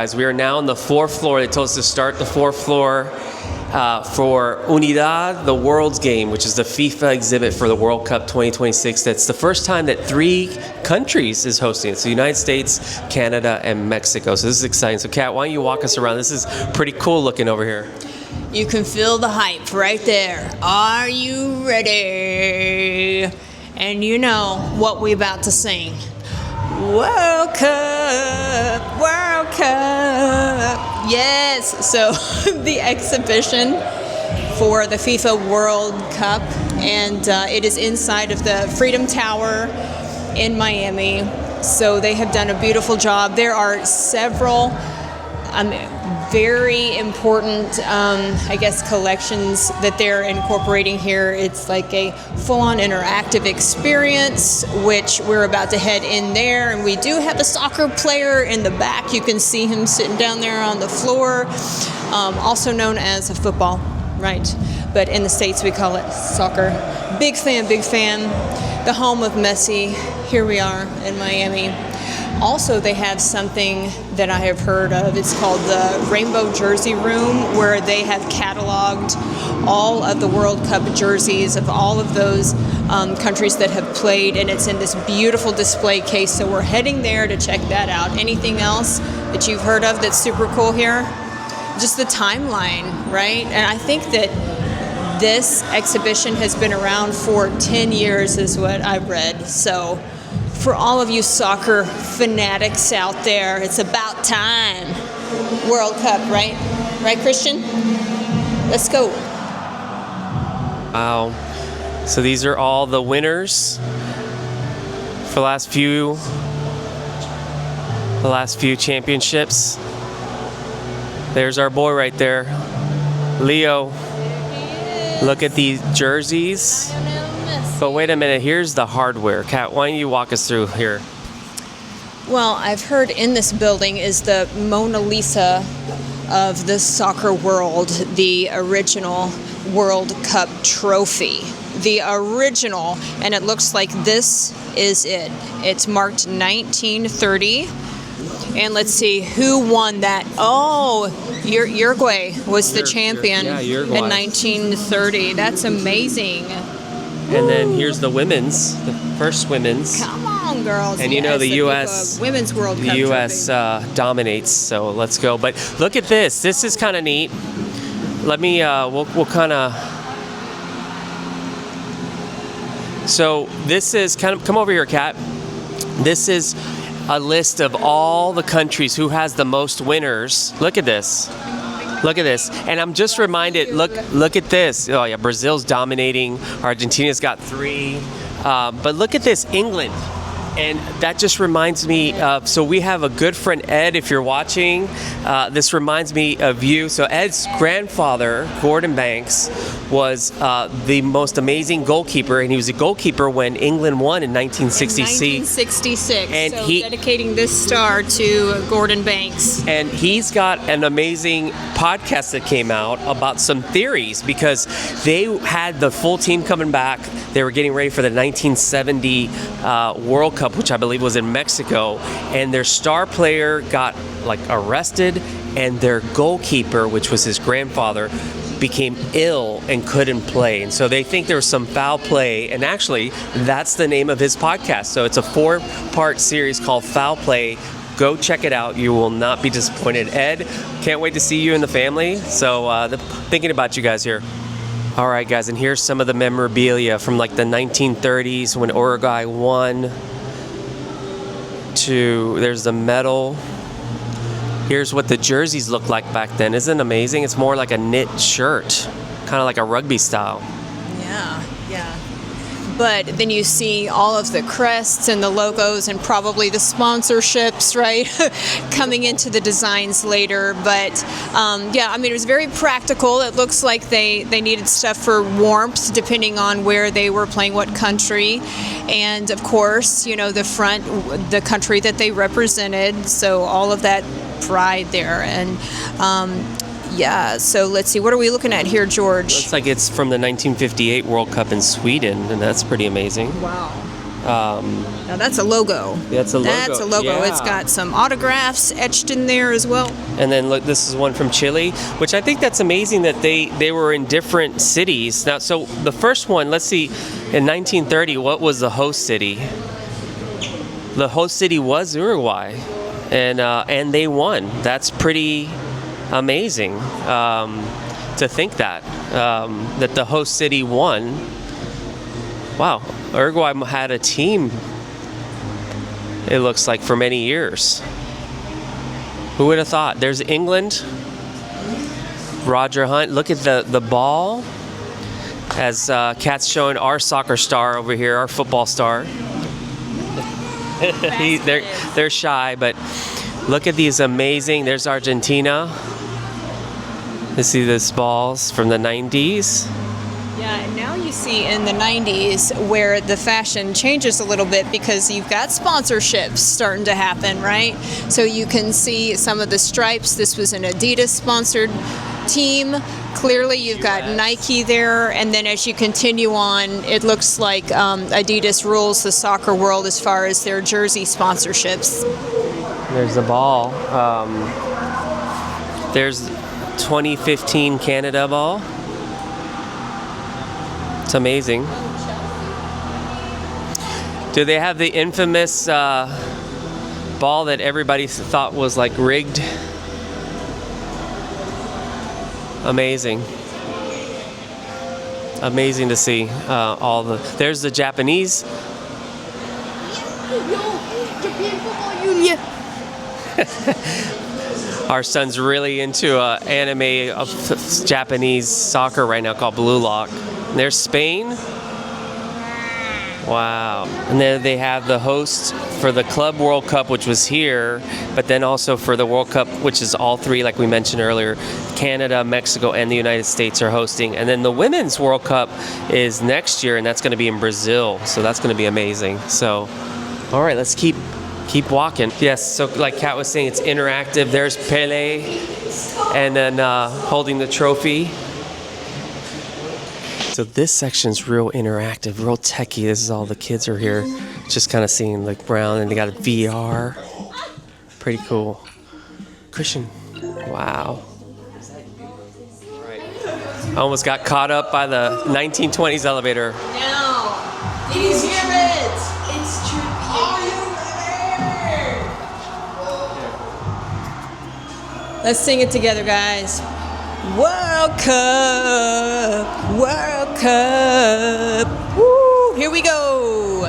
Guys, we are now on the fourth floor. They told us to start the fourth floor for Unidad, the World's Game, which is the FIFA exhibit for the World Cup 2026. That's the first time that 3 countries is hosting it. So the United States, Canada, and Mexico. So this is exciting. So Kat, why don't you walk us around? This is pretty cool looking over here. You can feel the hype right there. Are you ready? And you know what we're about to sing. World Cup, World Cup. Yes, so the exhibition for the FIFA World Cup, and it is inside of the Freedom Tower in Miami. So they have done a beautiful job. There are several very important, collections that they're incorporating here. It's like a full-on interactive experience, which we're about to head in there. And we do have a soccer player in the back. You can see him sitting down there on the floor, also known as a football, right? But in the States, we call it soccer. Big fan, big fan. The home of Messi. Here we are in Miami. Also, they have something that I have heard of. It's called the Rainbow Jersey Room, where they have cataloged all of the World Cup jerseys of all of those countries that have played, and it's in this beautiful display case. So we're heading there to check that out. Anything else that you've heard of that's super cool here? Just the timeline, right? And I think that this exhibition has been around for 10 years is what I've read. So for all of you soccer fanatics out there, it's about time. World Cup, right? Right, Christian? Let's go. Wow. So these are all the winners for the last few championships. There's our boy right there, Leo. Look at these jerseys. But wait a minute, here's the hardware. Kat, why don't you walk us through here? Well, I've heard in this building is the Mona Lisa of the soccer world, the original World Cup trophy. The original, and it looks like this is it. It's marked 1930. And let's see, who won that? Oh, Uruguay was the champion in 1930. That's amazing. And then here's the women's, the first women's. Come on, girls. And you know the U.S. Women's World Cup. The U.S. Dominates, so let's go. But look at this. This is kind of neat. Let me, we'll kind of. So this is kind of, come over here, Kat. This is a list of all the countries who has the most winners. Look at this. Look at this. And I'm just reminded, look at this. Oh yeah, Brazil's dominating. Argentina's got 3. But look at this, England. And that just reminds me of, so we have a good friend, Ed, if you're watching. This reminds me of you. So Ed's grandfather, Gordon Banks, was the most amazing goalkeeper, and he was a goalkeeper when England won in 1966. 1966. And so dedicating this star to Gordon Banks. And he's got an amazing podcast that came out about some theories, because they had the full team coming back. They were getting ready for the 1970 World Cup, which I believe was in Mexico, and their star player got arrested, and their goalkeeper, which was his grandfather, became ill and couldn't play. And so they think there was some foul play, and actually that's the name of his podcast. So it's a 4-part series called Foul Play. Go check it out. You will not be disappointed. Ed, can't wait to see you and the family. So thinking about you guys here. All right, guys, and here's some of the memorabilia from the 1930s when Uruguay won. There's the medal. Here's what the jerseys looked like back then. Isn't it amazing? It's more like a knit shirt, kind of like a rugby style. Yeah. But then you see all of the crests and the logos and probably the sponsorships, right, coming into the designs later. But it was very practical. It looks like they needed stuff for warmth, depending on where they were playing, what country. And of course, the front, the country that they represented. So all of that pride there. And so let's see. What are we looking at here, George? Looks like it's from the 1958 World Cup in Sweden, and that's pretty amazing. Wow. Now that's a logo. That's a logo. That's a logo. Yeah. It's got some autographs etched in there as well. And then look, this is one from Chile, which I think that's amazing that they were in different cities. Now, so the first one, let's see, in 1930, what was the host city? The host city was Uruguay, and they won. That's pretty amazing to think that the host city won. Wow, Uruguay had a team, it looks like, for many years. Who would have thought? There's England. Roger Hunt. Look at the ball. As Kat's showing our soccer star over here, our football star. They're shy, but look at these amazing. There's Argentina. You see these balls from the 90s. Yeah, and now you see in the 90s where the fashion changes a little bit because you've got sponsorships starting to happen, right? So you can see some of the stripes. This was an Adidas sponsored team. Clearly you've got Nike there, and then as you continue on, it looks like Adidas rules the soccer world as far as their jersey sponsorships. There's the ball. There's 2015 Canada ball. It's amazing. Do they have the infamous ball that everybody thought was like rigged? Amazing. Amazing to see all the. There's the Japanese. Japan Football Union. Our son's really into anime of Japanese soccer right now called Blue Lock. There's Spain. Wow. And then they have the host for the Club World Cup, which was here, but then also for the World Cup, which is all three, like we mentioned earlier. Canada, Mexico, and the United States are hosting. And then the Women's World Cup is next year, and that's going to be in Brazil. So that's going to be amazing. So, all right, let's keep walking. Yes, so like Kat was saying, it's interactive. There's Pele, and then holding the trophy. So this section's real interactive, real techie. This is all the kids are here, just kind of seeing like around, and they got a VR. Pretty cool. Christian, wow. Right. I almost got caught up by the 1920s elevator. Now, these pyramids. It's true. Are you ready? Let's sing it together, guys. World Cup, World Cup. Woo! Here we go.